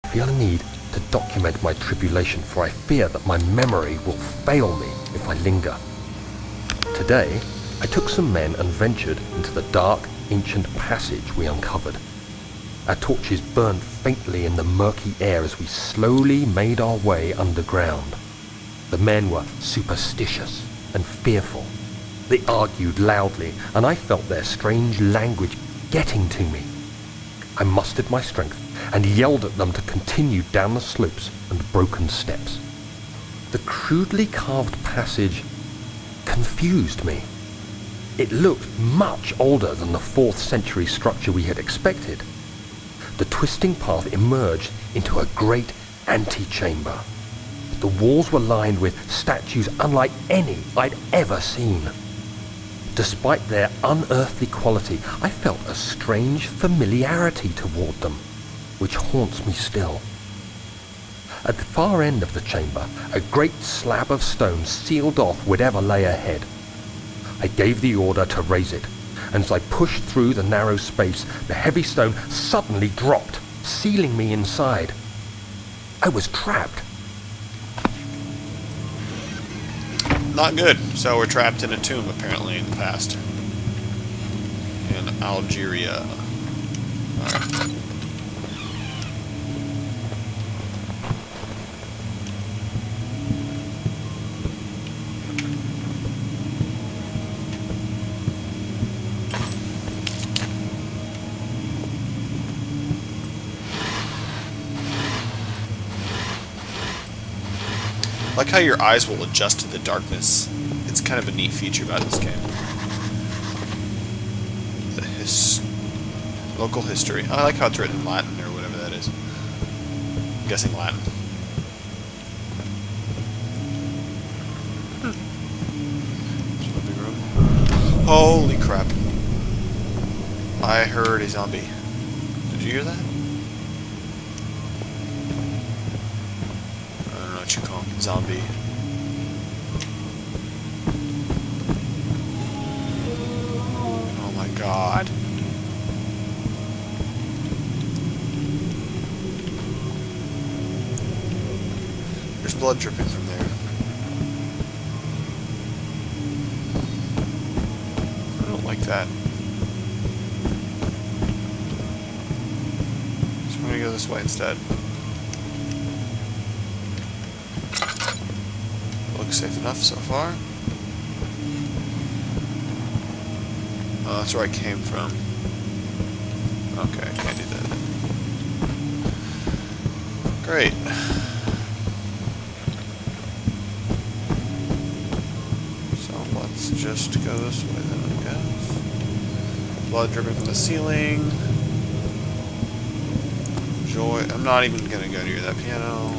feel a need to document my tribulation, for I fear that my memory will fail me if I linger. Today, I took some men and ventured into the dark, ancient passage we uncovered. Our torches burned faintly in the murky air as we slowly made our way underground. The men were superstitious and fearful. They argued loudly, and I felt their strange language getting to me. I mustered my strength and yelled at them to continue down the slopes and broken steps. The crudely carved passage confused me. It looked much older than the 4th century structure we had expected. The twisting path emerged into a great antechamber. The walls were lined with statues unlike any I'd ever seen. Despite their unearthly quality, I felt a strange familiarity toward them, which haunts me still. At the far end of the chamber, a great slab of stone sealed off whatever lay ahead. I gave the order to raise it, and as I pushed through the narrow space, the heavy stone suddenly dropped, sealing me inside. I was trapped. Not good. So we're trapped in a tomb, apparently, in the past. In Algeria. Alright. I like how your eyes will adjust to the darkness. It's kind of a neat feature about this game. The local history. I like how it's written in Latin or whatever that is. I'm guessing Latin. Holy crap. I heard a zombie. Did you hear that? You call him zombie. Oh my god. There's blood dripping from there. I don't like that. So I'm gonna go this way instead. Safe enough so far. Oh, that's where I came from. Okay, I can't do that. Great. So let's just go this way then, I guess. Blood dripping from the ceiling. Joy. I'm not even gonna go near that piano.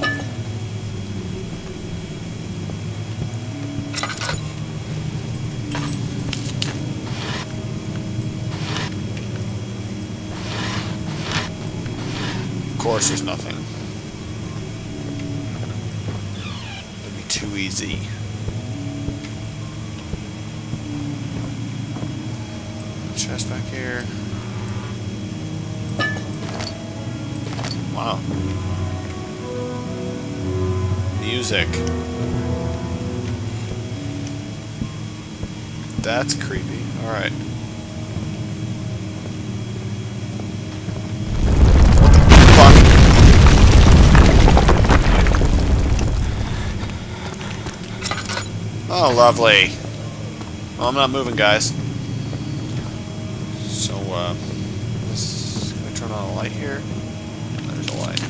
Of course there's nothing. It'd be too easy. Chest back here. Wow. Music. That's creepy. Alright. Oh, lovely. Well, I'm not moving, guys. So, can I turn on a light here? There's a light.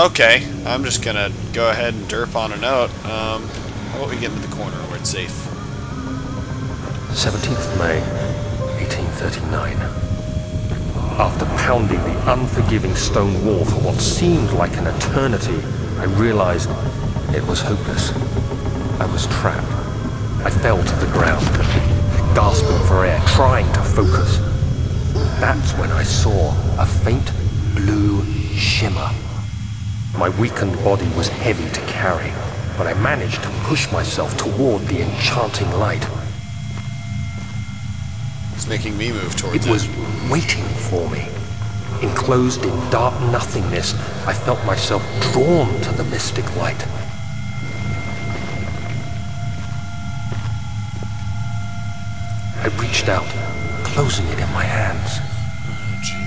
Okay, I'm just gonna go ahead and derp on a note. How about we get into the corner where it's safe? 17th May, 1839. After pounding the unforgiving stone wall for what seemed like an eternity, I realized it was hopeless. I was trapped. I fell to the ground, gasping for air, trying to focus. That's when I saw a faint blue shimmer. My weakened body was heavy to carry, but I managed to push myself toward the enchanting light. It's making me move towards it. It was waiting for me. Enclosed in dark nothingness, I felt myself drawn to the mystic light. I reached out, closing it in my hands.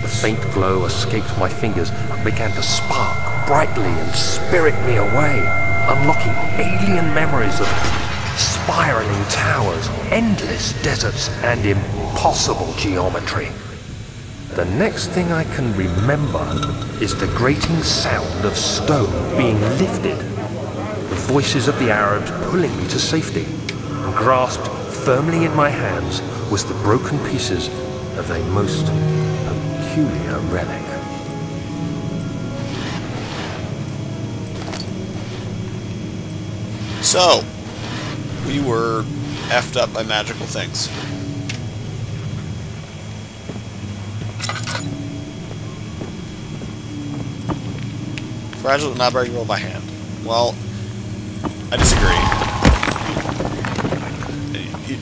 The faint glow escaped my fingers and began to spark brightly and spirit me away, unlocking alien memories of spiraling towers, endless deserts, and impossible geometry. The next thing I can remember is the grating sound of stone being lifted, the voices of the Arabs pulling me to safety, and grasped firmly in my hands was the broken pieces of a most peculiar relic. So, we were effed up by magical things. Fragile and not breakable by hand. Well, I disagree.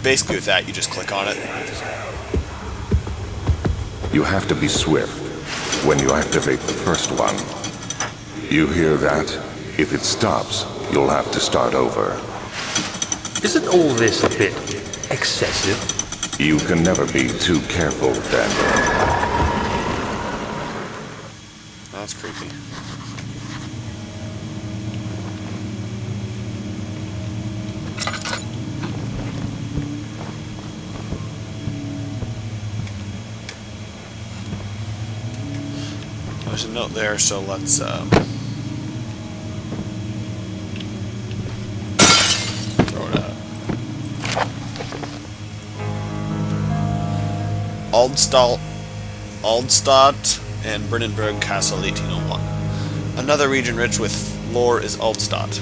Basically with that, you just click on it. You have to be swift when you activate the first one. You hear that? If it stops, you'll have to start over. Isn't all this a bit excessive? You can never be too careful, Daniel. That's creepy. There's a note there, so let's throw it out. Aldstadt and Brandenburg Castle 1801. Another region rich with lore is Aldstadt,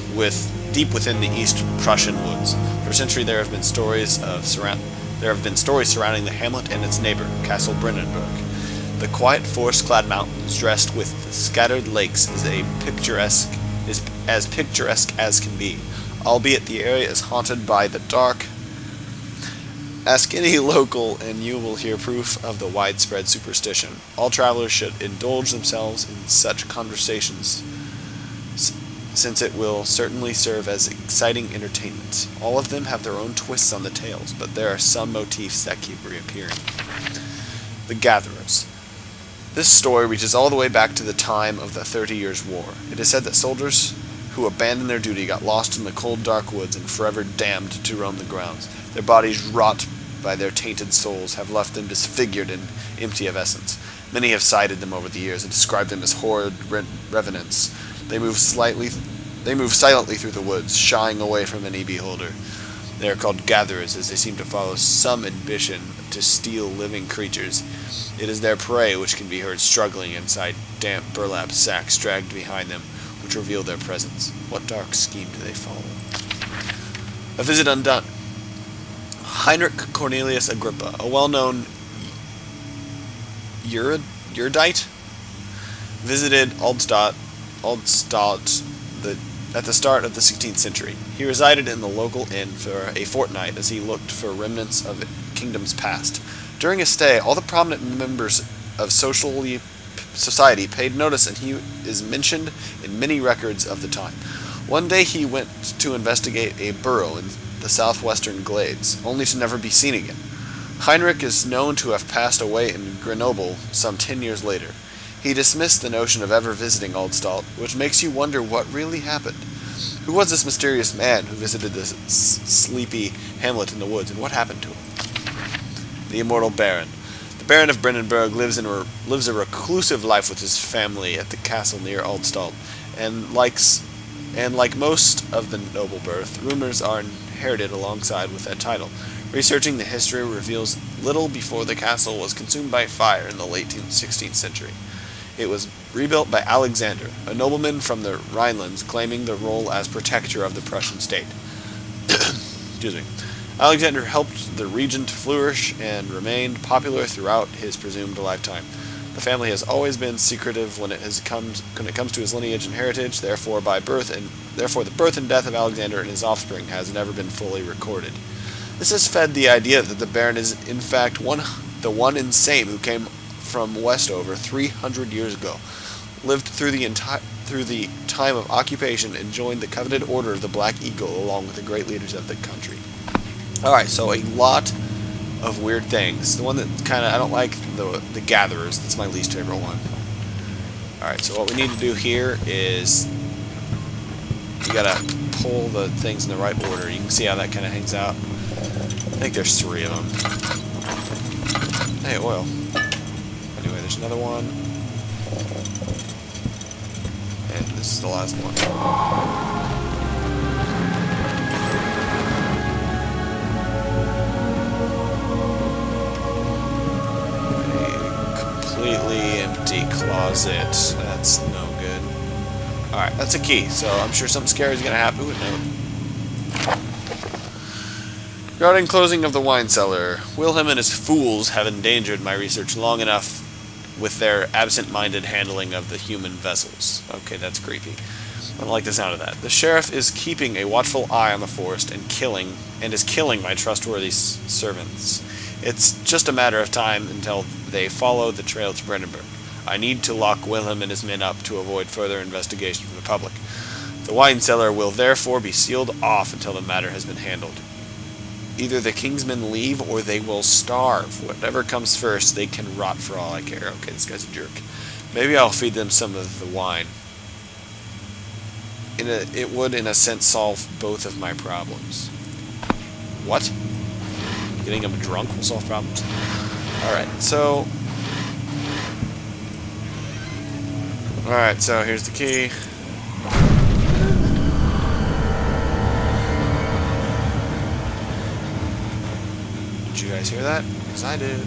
deep within the East Prussian woods. For a century there have been stories surrounding the hamlet and its neighbor, Castle Brandenburg. The quiet forest-clad mountains, dressed with scattered lakes, is as picturesque as can be, albeit the area is haunted by the dark. Ask any local, and you will hear proof of the widespread superstition. All travelers should indulge themselves in such conversations, since it will certainly serve as exciting entertainment. All of them have their own twists on the tales, but there are some motifs that keep reappearing. The Gatherers. This story reaches all the way back to the time of the 30 Years' War. It is said that soldiers who abandoned their duty got lost in the cold, dark woods and forever damned to roam the grounds. Their bodies, wrought by their tainted souls, have left them disfigured and empty of essence. Many have cited them over the years and described them as horrid revenants. They move silently through the woods, shying away from any beholder. They are called gatherers, as they seem to follow some ambition to steal living creatures. It is their prey which can be heard struggling inside damp burlap sacks dragged behind them, which reveal their presence. What dark scheme do they follow? A visit undone. Heinrich Cornelius Agrippa, a well-known erudite, visited Aldstadt at the start of the 16th century. He resided in the local inn for a fortnight as he looked for remnants of kingdoms past. During his stay, all the prominent members of society paid notice, and he is mentioned in many records of the time. One day he went to investigate a burrow in the southwestern glades, only to never be seen again. Heinrich is known to have passed away in Grenoble some 10 years later. He dismissed the notion of ever visiting Aldstadt, which makes you wonder what really happened. Who was this mysterious man who visited this sleepy hamlet in the woods, and what happened to him? The immortal Baron. The Baron of Brandenburg lives a reclusive life with his family at the castle near Aldstadt, and like most of the noble birth, rumors are inherited alongside with that title. Researching the history reveals little before the castle was consumed by fire in the late 16th century. It was rebuilt by Alexander, a nobleman from the Rhinelands claiming the role as protector of the Prussian state. Excuse me. Alexander helped the region to flourish and remained popular throughout his presumed lifetime. The family has always been secretive when it comes to his lineage and heritage. Therefore, the birth and death of Alexander and his offspring has never been fully recorded. This has fed the idea that the Baron is in fact the one insane who came from Westover 300 years ago, lived through the time of occupation, and joined the coveted Order of the Black Eagle along with the great leaders of the country. Alright, so a lot of weird things. The one that kind of, I don't like the Gatherers. That's my least favorite one. Alright, so what we need to do here is you gotta pull the things in the right order. You can see how that kind of hangs out. I think there's 3 of them. Hey, oil. Anyway, there's another one. And this is the last one. Completely empty closet. That's no good. Alright, that's a key, so I'm sure something scary is going to happen. Ooh, no. Regarding closing of the wine cellar, Wilhelm and his fools have endangered my research long enough with their absent-minded handling of the human vessels. Okay, that's creepy. I don't like the sound of that. The sheriff is keeping a watchful eye on the forest and is killing my trustworthy servants. It's just a matter of time until they follow the trail to Brandenburg. I need to lock Wilhelm and his men up to avoid further investigation from the public. The wine cellar will therefore be sealed off until the matter has been handled. Either the king's men leave or they will starve. Whatever comes first, they can rot for all I care. Okay, this guy's a jerk. Maybe I'll feed them some of the wine. It would, in a sense, solve both of my problems. What? Getting them drunk will solve problems? Alright, so... Alright, so here's the key. Did you guys hear that? Because I did.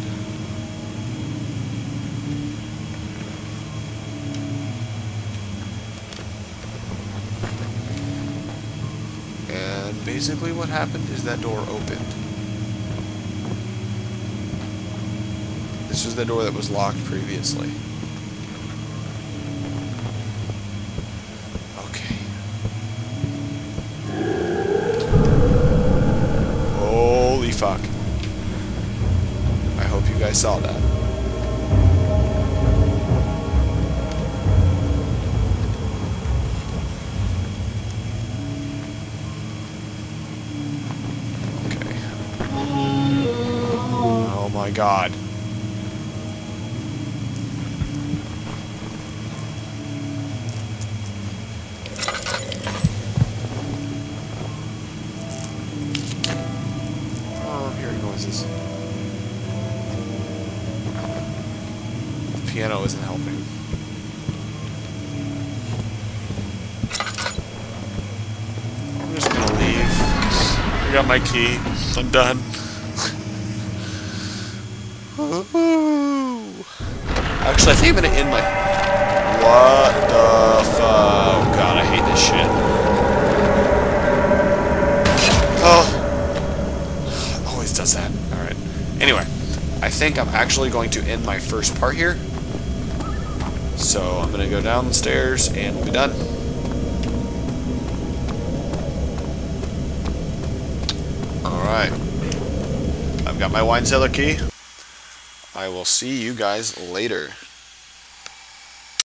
And basically what happened is that door opened. This was the door that was locked previously. Okay. Holy fuck. I hope you guys saw that. Okay. Oh my god. Noises. The piano isn't helping. I'm just gonna leave. I got my key. I'm done. Actually, I think I'm gonna end my... What the fuck? God, I hate this shit. Oh. Does that. Alright. Anyway, I think I'm actually going to end my first part here. So I'm going to go down the stairs and we'll be done. Alright. I've got my wine cellar key. I will see you guys later.